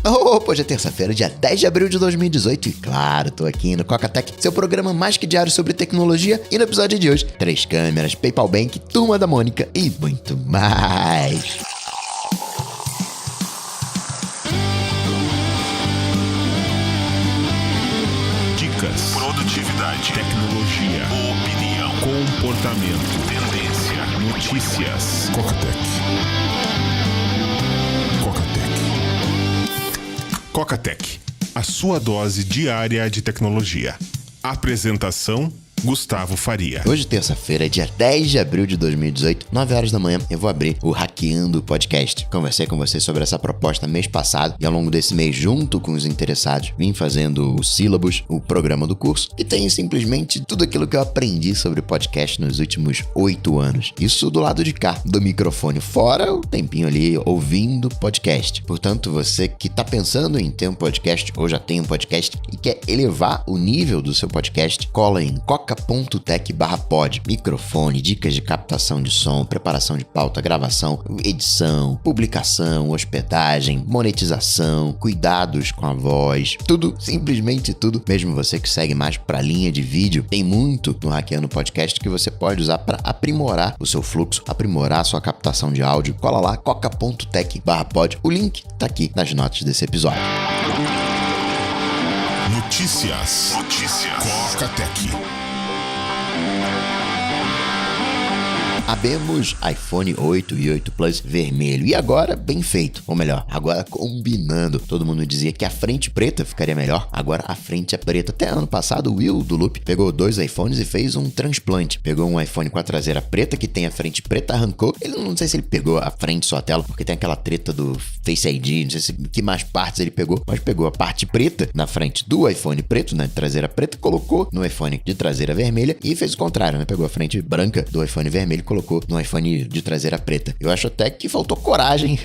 Opa, hoje é terça-feira, dia 10 de abril de 2018 e claro, tô aqui no Coca-Tech, seu programa mais que diário sobre tecnologia e no episódio de hoje, 3 câmeras, PayPal Bank, Turma da Mônica e muito mais. Dicas, produtividade, tecnologia, opinião, comportamento, tendência, notícias. Coca-Tech. Coca-Tech, a sua dose diária de tecnologia. Apresentação: Gustavo Faria. Hoje, terça-feira, dia 10 de abril de 2018, 9 horas da manhã, eu vou abrir o Hackeando Podcast. Conversei com vocês sobre essa proposta mês passado e ao longo desse mês, junto com os interessados, vim fazendo o sílabus, o programa do curso, que tem simplesmente tudo aquilo que eu aprendi sobre podcast nos últimos 8 anos. Isso do lado de cá, do microfone, fora o tempinho ali ouvindo podcast. Portanto, você que tá pensando em ter um podcast ou já tem um podcast e quer elevar o nível do seu podcast, cola em coca.tech/pod. Microfone, dicas de captação de som, preparação de pauta, gravação, edição, publicação, hospedagem, monetização, cuidados com a voz, tudo, simplesmente tudo. Mesmo você que segue mais pra linha de vídeo, tem muito no Hackeando Podcast que você pode usar para aprimorar o seu fluxo, aprimorar a sua captação de áudio. Cola lá, coca.tech/pod. O link tá aqui nas notas desse episódio. Notícias. Coca-Tech. Abemos iPhone 8 e 8 Plus vermelho. E agora, bem feito. Ou melhor, agora combinando. Todo mundo dizia que a frente preta ficaria melhor. Agora a frente é preta. Até ano passado, o Will, do Loop, pegou 2 iPhones e fez um transplante. Pegou um iPhone com a traseira preta, que tem a frente preta, arrancou. Ele não sei se ele pegou a frente só a tela, porque tem aquela treta do Face ID, não sei se que mais partes ele pegou, mas pegou a parte preta na frente do iPhone preto, né, de traseira preta, colocou no iPhone de traseira vermelha e fez o contrário, né? Pegou a frente branca do iPhone vermelho, colocou no iPhone de traseira preta. Eu acho até que faltou coragem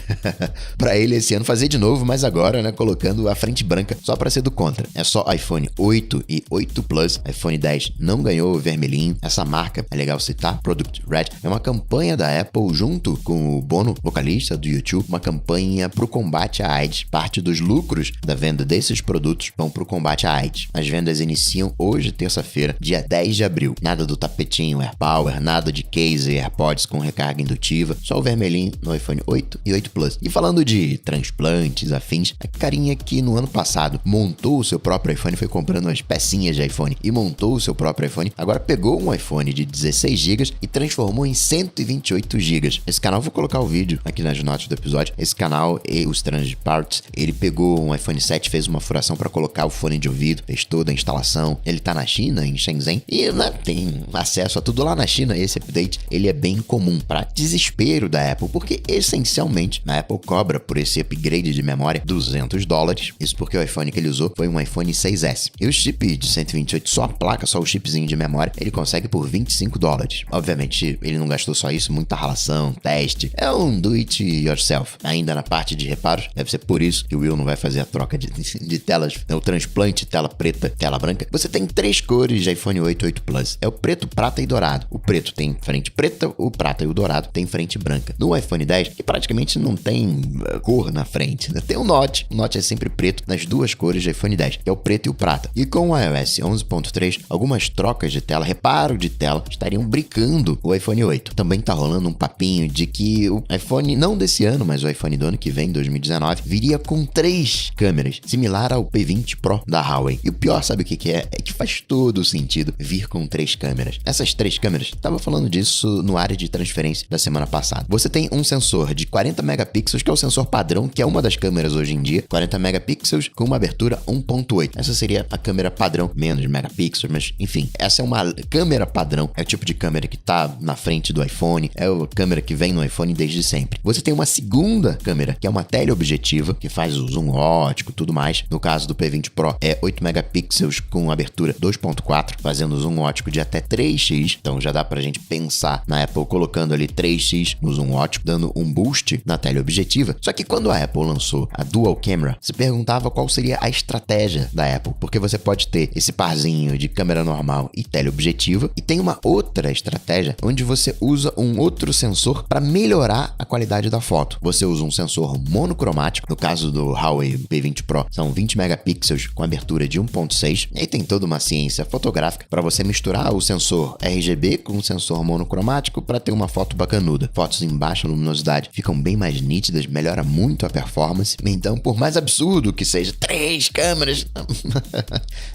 pra ele esse ano fazer de novo, mas agora, né, colocando a frente branca só pra ser do contra. É só iPhone 8 e 8 Plus. iPhone 10 não ganhou o vermelhinho. Essa marca, é legal citar, Product Red, é uma campanha da Apple junto com o Bono, vocalista do YouTube, uma campanha pro combate à AIDS. Parte dos lucros da venda desses produtos vão pro combate à AIDS. As vendas iniciam hoje, terça-feira, dia 10 de abril. Nada do tapetinho AirPower, nada de case AirPods com recarga indutiva, só o vermelhinho no iPhone 8 e 8 Plus. E falando de transplantes, afins, a carinha que no ano passado montou o seu próprio iPhone, foi comprando umas pecinhas de iPhone e montou o seu próprio iPhone, agora pegou um iPhone de 16 GB e transformou em 128 GB. Esse canal, vou colocar o vídeo aqui nas notas do episódio, esse canal e os Strange Parts, ele pegou um iPhone 7, fez uma furação para colocar o fone de ouvido, fez toda a instalação, ele tá na China, em Shenzhen, e né, tem acesso a tudo lá na China. Esse update, ele é bem comum, para desespero da Apple, porque essencialmente a Apple cobra por esse upgrade de memória $200. Isso porque o iPhone que ele usou foi um iPhone 6S. E o chip de 128, só a placa, só o chipzinho de memória, ele consegue por $25. Obviamente, ele não gastou só isso, muita relação, teste. É um do it yourself. Ainda na parte de reparos, deve ser por isso que o Will não vai fazer a troca de telas, o transplante tela preta, tela branca. Você tem 3 cores de iPhone 8 e 8 Plus. É o preto, prata e dourado. O preto tem frente preta, o prata e o dourado tem frente branca. No iPhone 10, que praticamente não tem cor na frente, né? Tem o Note. O Note é sempre preto nas 2 cores de iPhone 10, que é o preto e o prata. E com o iOS 11.3, algumas trocas de tela, reparo de tela, estariam brincando o iPhone 8. Também tá rolando um papinho de que o iPhone, não desse ano, mas o iPhone do ano que vem, 2019, viria com 3 câmeras, similar ao P20 Pro da Huawei. E o pior, sabe o que é? É que faz todo o sentido vir com 3 câmeras. Essas 3 câmeras, tava falando disso no área de transferência da semana passada. Você tem um sensor de 40 megapixels, que é o sensor padrão, que é uma das câmeras hoje em dia, 40 megapixels com uma abertura 1.8. Essa seria a câmera padrão, menos megapixels, mas enfim, essa é uma câmera padrão, é o tipo de câmera que tá na frente do iPhone, é a câmera que vem no iPhone desde sempre. Você tem uma segunda câmera, que é uma teleobjetiva, que faz o zoom ótico, tudo mais. No caso do P20 Pro, é 8 megapixels com abertura 2.4, fazendo zoom ótico de até 3x, então já dá pra gente pensar na Apple, colocando ali 3x no zoom ótico, dando um boost na teleobjetiva. Só que quando a Apple lançou a Dual Camera, se perguntava qual seria a estratégia da Apple, porque você pode ter esse parzinho de câmera normal e teleobjetiva, e tem uma outra estratégia onde você usa um outro sensor para melhorar a qualidade da foto. Você usa um sensor monocromático, no caso do Huawei P20 Pro, são 20 megapixels com abertura de 1.6, e aí tem toda uma ciência fotográfica para você misturar o sensor RGB com o sensor monocromático para ter uma foto bacanuda. Fotos em baixa luminosidade ficam bem mais nítidas, melhora muito a performance. Então, por mais absurdo que seja, 3 câmeras...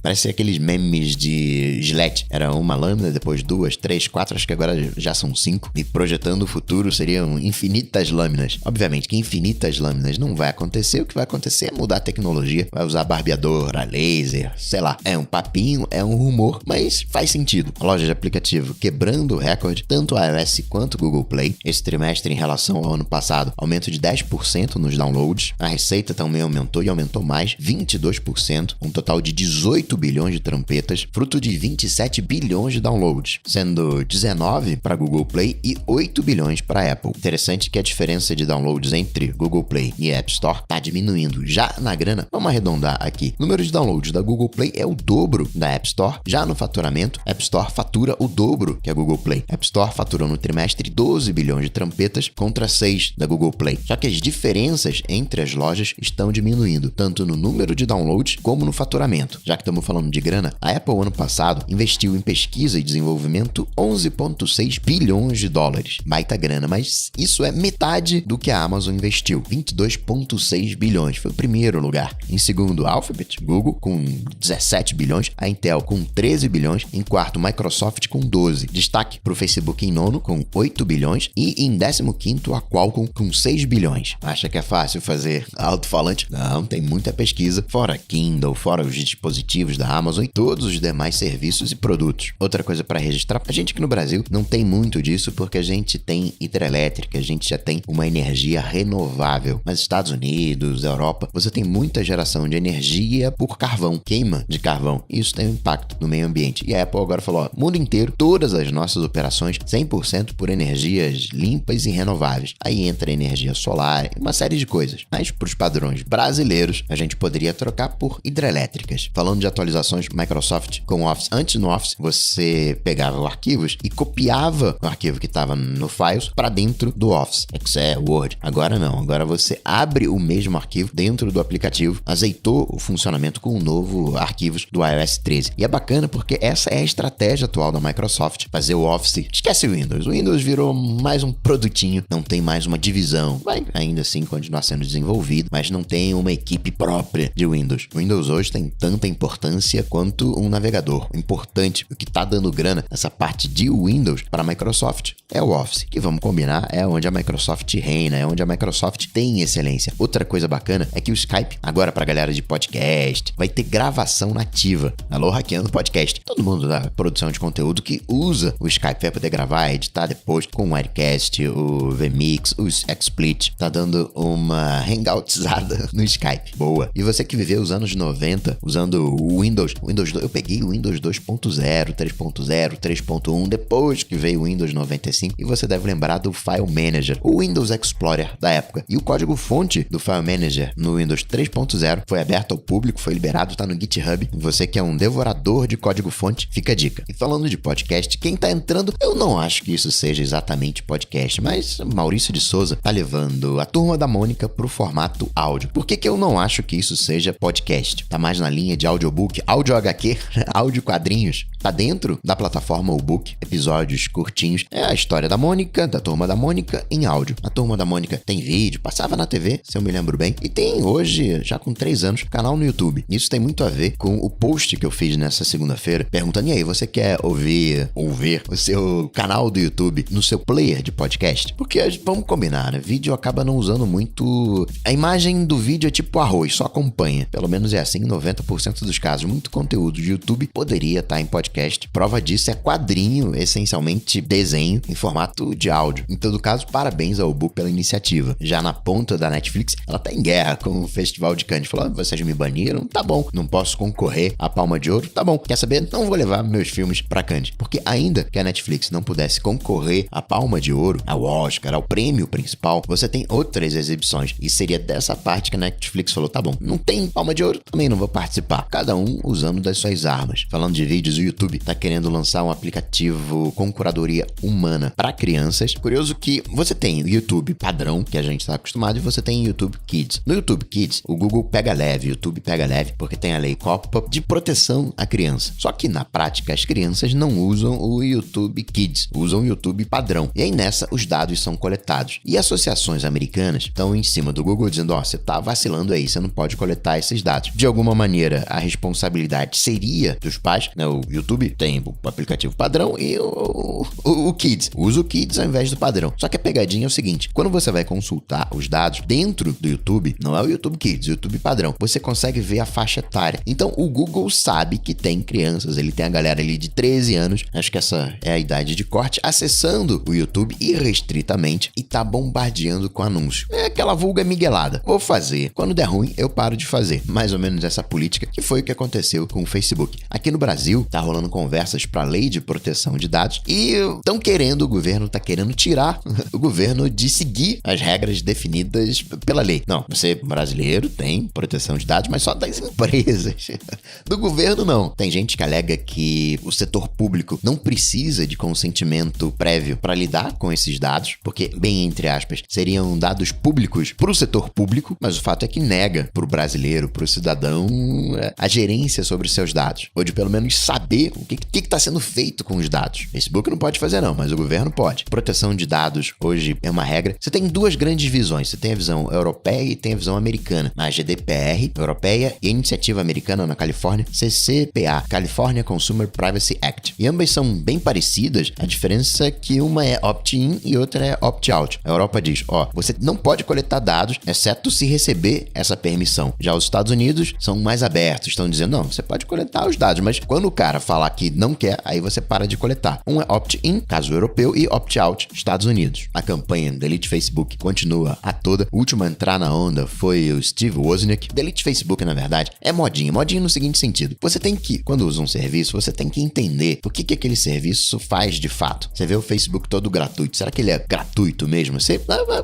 Parece aqueles memes de Gillette. Era uma lâmina, depois 2, 3, 4, acho que agora já são 5. E projetando o futuro seriam infinitas lâminas. Obviamente que infinitas lâminas não vai acontecer. O que vai acontecer é mudar a tecnologia. Vai usar barbeador, a laser, sei lá. É um papinho, é um rumor, mas faz sentido. A loja de aplicativo quebrando o recorde, tanto a iOS quanto o Google Play. Esse trimestre, em relação ao ano passado, aumento de 10% nos downloads. A receita também aumentou e aumentou mais, 22%, um total de 18 bilhões de trampetas, fruto de 27 bilhões de downloads, sendo 19 para Google Play e 8 bilhões para Apple. Interessante que a diferença de downloads entre Google Play e App Store está diminuindo. Já na grana, vamos arredondar aqui. O número de downloads da Google Play é o dobro da App Store. Já no faturamento, App Store fatura o dobro que a Google Play. App Store faturou no trimestre 12 bilhões de trampetas contra 6 da Google Play. Só que as diferenças entre as lojas estão diminuindo, tanto no número de downloads como no faturamento. Já que estamos falando de grana, a Apple ano passado investiu em pesquisa e desenvolvimento 11,6 bilhões de dólares. Baita grana, mas isso é metade do que a Amazon investiu, 22,6 bilhões. Foi o primeiro lugar. Em segundo, Alphabet, Google, com 17 bilhões, a Intel com 13 bilhões, em quarto, Microsoft com 12. Destaque para o Facebook em nono, com 8 bilhões, e em 15º, a Qualcomm com 6 bilhões. Acha que é fácil fazer alto-falante? Não, tem muita pesquisa, fora Kindle, fora os dispositivos da Amazon e todos os demais serviços e produtos. Outra coisa para registrar, a gente aqui no Brasil não tem muito disso porque a gente tem hidrelétrica, a gente já tem uma energia renovável. Mas Estados Unidos, Europa, você tem muita geração de energia por carvão, queima de carvão. E isso tem um impacto no meio ambiente. E a Apple agora falou, ó, mundo inteiro, todas as nossas operações 100% por energias limpas e renováveis. Aí entra energia solar, uma série de coisas. Mas para os padrões brasileiros, a gente poderia trocar por hidrelétricas. Falando de atualizações, Microsoft com Office. Antes no Office, você pegava os arquivos e copiava o arquivo que estava no Files para dentro do Office. Excel, Word. Agora não. Agora você abre o mesmo arquivo dentro do aplicativo, azeitou o funcionamento com o novo arquivos do iOS 13. E é bacana porque essa é a estratégia atual da Microsoft. Fazer o Office. Esquece o Windows. O Windows virou mais um produtinho. Não tem mais uma divisão. Vai ainda assim continuar sendo desenvolvido, mas não tem uma equipe própria de Windows. O Windows hoje tem tanta importância quanto um navegador. O importante, o que está dando grana nessa parte de Windows para a Microsoft é o Office, que vamos combinar, é onde a Microsoft reina, é onde a Microsoft tem excelência. Outra coisa bacana é que o Skype, agora para a galera de podcast, vai ter gravação nativa. Alô, hackeando podcast. Todo mundo da produção de conteúdo que usa o Skype vai poder gravar, editar depois com o Wirecast, o VMix, o XSplit. Tá dando uma hangoutzada no Skype. Boa. E você que viveu os anos 90 usando o Windows 2, eu peguei o Windows 2.0, 3.0, 3.1, depois que veio o Windows 95, e você deve lembrar do File Manager, o Windows Explorer da época. E o código-fonte do File Manager no Windows 3.0 foi aberto ao público, foi liberado, tá no GitHub. Você que é um devorador de código-fonte, fica a dica. E falando de podcast, quem tá entrando, eu não acho que isso seja exatamente podcast, mas Maurício de Souza tá levando a Turma da Mônica pro formato áudio. Por que eu não acho que isso seja podcast? Tá mais na linha de audiobook, áudio HQ, áudio quadrinhos. Tá dentro da plataforma O-Book, episódios curtinhos. É a história da Mônica, da Turma da Mônica, em áudio. A Turma da Mônica tem vídeo, passava na TV, se eu me lembro bem, e tem hoje, já com 3 anos, canal no YouTube. Isso tem muito a ver com o post que eu fiz nessa segunda-feira, perguntando, e aí, você quer ouvir o seu canal do YouTube no seu player de podcast? Porque, vamos combinar, né? Vídeo acaba não usando muito... A imagem do vídeo é tipo arroz, só acompanha. Pelo menos é assim em 90% dos casos. Muito conteúdo de YouTube poderia estar em podcast. podcast. Prova disso é quadrinho, essencialmente desenho, em formato de áudio. Em todo caso, parabéns ao Book pela iniciativa. Já na ponta da Netflix, ela tá em guerra com o Festival de Cannes. Falou, vocês me baniram? Tá bom. Não posso concorrer à Palma de Ouro? Tá bom. Quer saber? Não vou levar meus filmes pra Cannes. Porque ainda que a Netflix não pudesse concorrer à Palma de Ouro, ao Oscar, ao prêmio principal, você tem outras exibições. E seria dessa parte que a Netflix falou, tá bom, não tem Palma de Ouro, também não vou participar. Cada um usando das suas armas. Falando de vídeos, o YouTube tá querendo lançar um aplicativo com curadoria humana para crianças. Curioso que você tem o YouTube padrão, que a gente tá acostumado, e você tem o YouTube Kids. No YouTube Kids, o Google pega leve, o YouTube pega leve, porque tem a lei COPPA de proteção à criança. Só que na prática, as crianças não usam o YouTube Kids, usam o YouTube padrão. E aí nessa, os dados são coletados. E associações americanas estão em cima do Google dizendo, você tá vacilando aí, você não pode coletar esses dados. De alguma maneira, a responsabilidade seria dos pais, né? O YouTube tem o aplicativo padrão e o Kids. Usa o Kids ao invés do padrão. Só que a pegadinha é o seguinte, quando você vai consultar os dados dentro do YouTube, não é o YouTube Kids, é o YouTube padrão, você consegue ver a faixa etária. Então, o Google sabe que tem crianças, ele tem a galera ali de 13 anos, acho que essa é a idade de corte, acessando o YouTube irrestritamente e tá bombardeando com anúncio. É aquela vulga miguelada. Vou fazer. Quando der ruim, eu paro de fazer. Mais ou menos essa política que foi o que aconteceu com o Facebook. Aqui no Brasil, tá rolando conversas para a lei de proteção de dados e o governo tá querendo tirar o governo de seguir as regras definidas pela lei. Não, você brasileiro tem proteção de dados, mas só das empresas. Do governo, não. Tem gente que alega que o setor público não precisa de consentimento prévio para lidar com esses dados, porque, bem entre aspas, seriam dados públicos para o setor público, mas o fato é que nega para o brasileiro, para o cidadão, a gerência sobre seus dados, ou de pelo menos saber o que está sendo feito com os dados. Facebook não pode fazer não, mas o governo pode. Proteção de dados hoje é uma regra. Você tem duas grandes visões, você tem a visão europeia e tem a visão americana. A GDPR europeia e a iniciativa americana na Califórnia, CCPA, California Consumer Privacy Act. E ambas são bem parecidas, a diferença é que uma é opt-in e outra é opt-out. A Europa diz, você não pode coletar dados, exceto se receber essa permissão. Já os Estados Unidos são mais abertos, estão dizendo, não, você pode coletar os dados, mas quando o cara falar que não quer, aí você para de coletar. Um é opt-in, caso europeu, e opt-out, Estados Unidos. A campanha Delete Facebook continua a toda. O último a entrar na onda foi o Steve Wozniak. Delete Facebook, na verdade, é modinha. Modinha no seguinte sentido. Você tem que, quando usa um serviço, você tem que entender o que aquele serviço faz de fato. Você vê o Facebook todo gratuito. Será que ele é gratuito mesmo? Você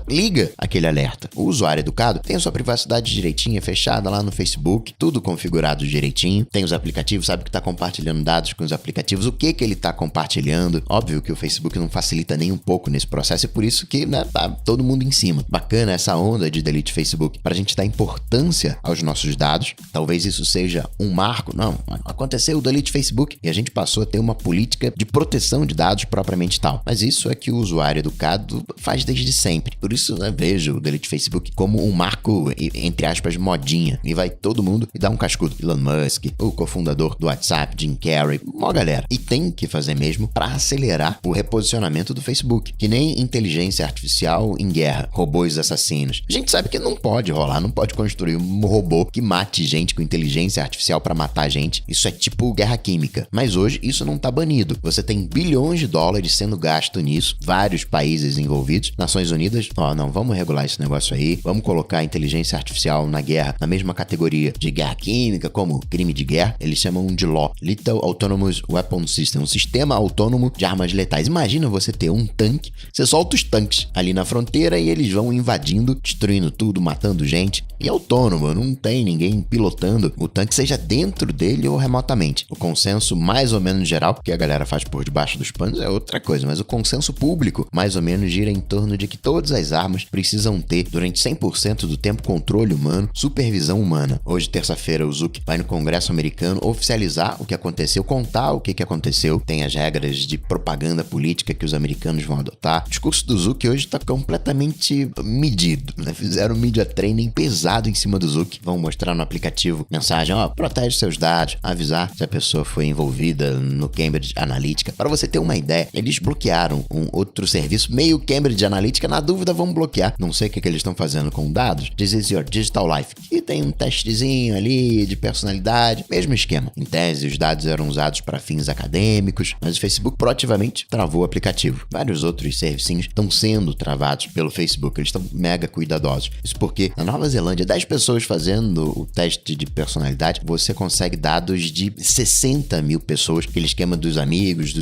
liga aquele alerta. O usuário educado tem a sua privacidade direitinha, fechada lá no Facebook, tudo configurado direitinho. Tem os aplicativos, sabe que está compartilhando dados com os aplicativos. O que ele está compartilhando? Óbvio que o Facebook não facilita nem um pouco nesse processo e por isso que tá todo mundo em cima. Bacana essa onda de Delete Facebook para a gente dar importância aos nossos dados. Talvez isso seja um marco. Não, aconteceu o Delete Facebook e a gente passou a ter uma política de proteção de dados propriamente tal. Mas isso é que o usuário educado faz desde sempre. Por isso, vejo o Delete Facebook como um marco, entre aspas, modinha. E vai todo mundo e dá um cascudo. Elon Musk, o cofundador do WhatsApp, Jim Carrey, uma galera. E tem que fazer mesmo para acelerar o reposicionamento do Facebook. Que nem inteligência artificial em guerra, robôs assassinos. A gente sabe que não pode rolar, não pode construir um robô que mate gente com inteligência artificial para matar gente. Isso é tipo guerra química. Mas hoje isso não tá banido. Você tem bilhões de dólares sendo gasto nisso, vários países envolvidos. Nações Unidas, não, vamos regular esse negócio aí, vamos colocar a inteligência artificial na guerra, na mesma categoria de guerra química, como crime de guerra. Eles chamam de LAW, Lethal Autonomous Weapon System, um sistema autônomo de armas letais. Imagina você ter um tanque, você solta os tanques ali na fronteira e eles vão invadindo, destruindo tudo, matando gente. E autônomo, não tem ninguém pilotando o tanque, seja dentro dele ou remotamente. O consenso mais ou menos geral, porque a galera faz por debaixo dos panos, é outra coisa, mas o consenso público mais ou menos gira em torno de que todas as armas precisam ter, durante 100% do tempo, controle humano, supervisão humana. Hoje, terça-feira, o Zuck vai no Congresso americano oficializar o que aconteceu, contar o que aconteceu. Tem as regras de propaganda política que os americanos vão adotar. O discurso do Zuck hoje está completamente medido, né? Fizeram um media training pesado em cima do Zuck. Vão mostrar no aplicativo mensagem, protege seus dados, avisar se a pessoa foi envolvida no Cambridge Analytica. Para você ter uma ideia, eles bloquearam um outro serviço, meio Cambridge Analytica, na dúvida vão bloquear. Não sei o que eles estão fazendo com dados. This is your digital life. E tem um testezinho ali de personalidade, mesmo esquema. Em tese, os dados eram usados para fins acadêmicos, mas o Facebook proativamente travou o aplicativo. Vários outros servicinhos estão sendo travados pelo Facebook, eles estão mega cuidadosos. Isso porque na Nova Zelândia, 10 pessoas fazendo o teste de personalidade, você consegue dados de 60 mil pessoas, aquele esquema dos amigos,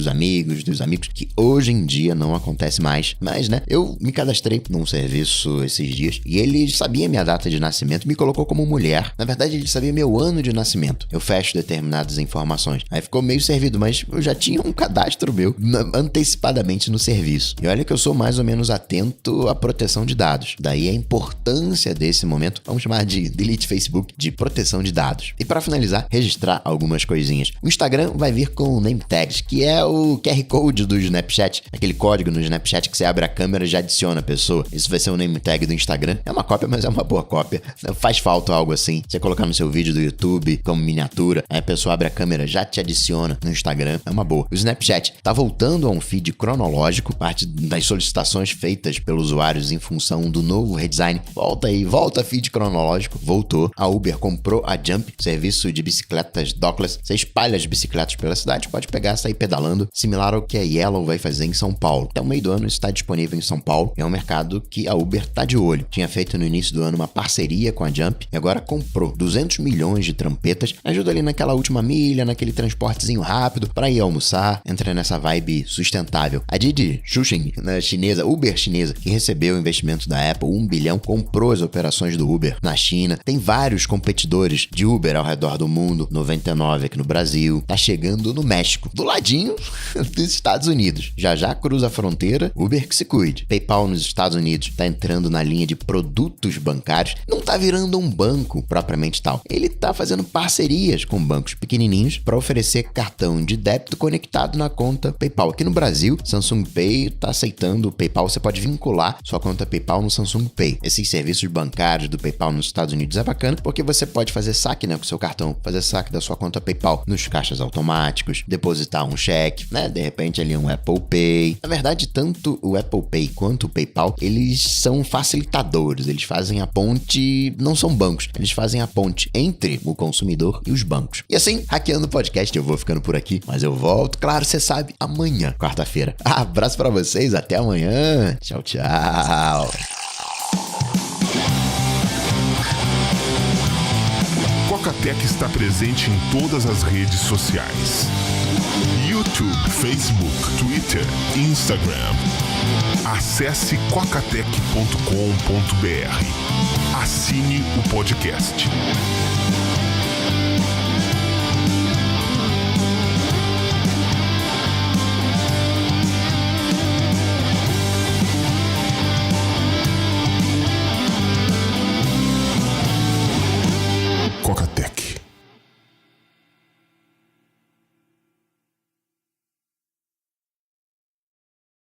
que hoje em dia não acontece mais. Mas, né, eu me cadastrei num serviço esses dias e ele sabia minha data de nascimento, me colocou como mulher. Na verdade, ele sabia meu ano de nascimento. Eu fecho determinadas informações. Aí ficou meio servido, mas eu já tinha um cadastro meu antecipadamente no serviço. E olha que eu sou mais ou menos atento à proteção de dados. Daí a importância desse momento, vamos chamar de delete Facebook, de proteção de dados. E para finalizar, registrar algumas coisinhas. O Instagram vai vir com name tags, que é o QR Code do Snapchat, aquele código no Snapchat que você abre a câmera e já adiciona a pessoa. Isso vai ser o name tag do Instagram. É uma cópia, mas é uma boa cópia. Faz falta algo assim. Você colocar no seu vídeo do YouTube como miniatura, aí a pessoa abre a câmera, já te adiciona no Instagram. É uma boa. O Snapchat tá voltando a um feed cronológico, parte das solicitações feitas pelos usuários em função do novo redesign. Volta feed cronológico. Voltou. A Uber comprou a Jump, serviço de bicicletas dockless. Você espalha as bicicletas pela cidade, pode pegar, sair pedalando, similar ao que a Yellow vai fazer em São Paulo. Até o meio do ano isso está disponível em São Paulo. É um mercado que a Uber tá de olho. Tinha feito no início do ano uma parceria com a Jump e agora comprou 200 milhões de trampetas. Ajuda ali naquela última milha, naquele transportezinho rápido para ir almoçar. Entra nessa vibe sustentável. A Didi Chuxing, chinesa, Uber chinesa, que recebeu o investimento da Apple, 1 bilhão, comprou as operações do Uber na China. Tem vários competidores de Uber ao redor do mundo, 99 aqui no Brasil. Tá chegando no México, do ladinho dos Estados Unidos. Já cruza a fronteira, Uber que se cuide. PayPal nos Estados Unidos tá entrando na linha de produtos bancários. Não tá virando um banco propriamente tal. Ele tá fazendo parcerias com bancos pequenininhos para oferecer cartão de débito conectado na conta PayPal. Aqui no Brasil, Samsung Pay tá aceitando o PayPal. Você pode vincular sua conta PayPal no Samsung Pay. Esses serviços bancários do PayPal nos Estados Unidos é bacana porque você pode fazer saque, né, com o seu cartão, fazer saque da sua conta PayPal nos caixas automáticos, depositar um cheque, né, de repente ali um Apple Pay. Na verdade, tanto o Apple Pay quanto o PayPal, eles são facilitadores, eles fazem a ponte, não são bancos, eles fazem a ponte entre o consumidor e os bancos. E assim, Hackeando o Podcast, eu vou ficando por aqui, mas eu volto, claro, você sabe, amanhã, quarta-feira. Abraço pra vocês, até amanhã. Tchau, tchau. Coca-Tech está presente em todas as redes sociais: YouTube, Facebook, Twitter, Instagram. Acesse cocatec.com.br. Assine o podcast.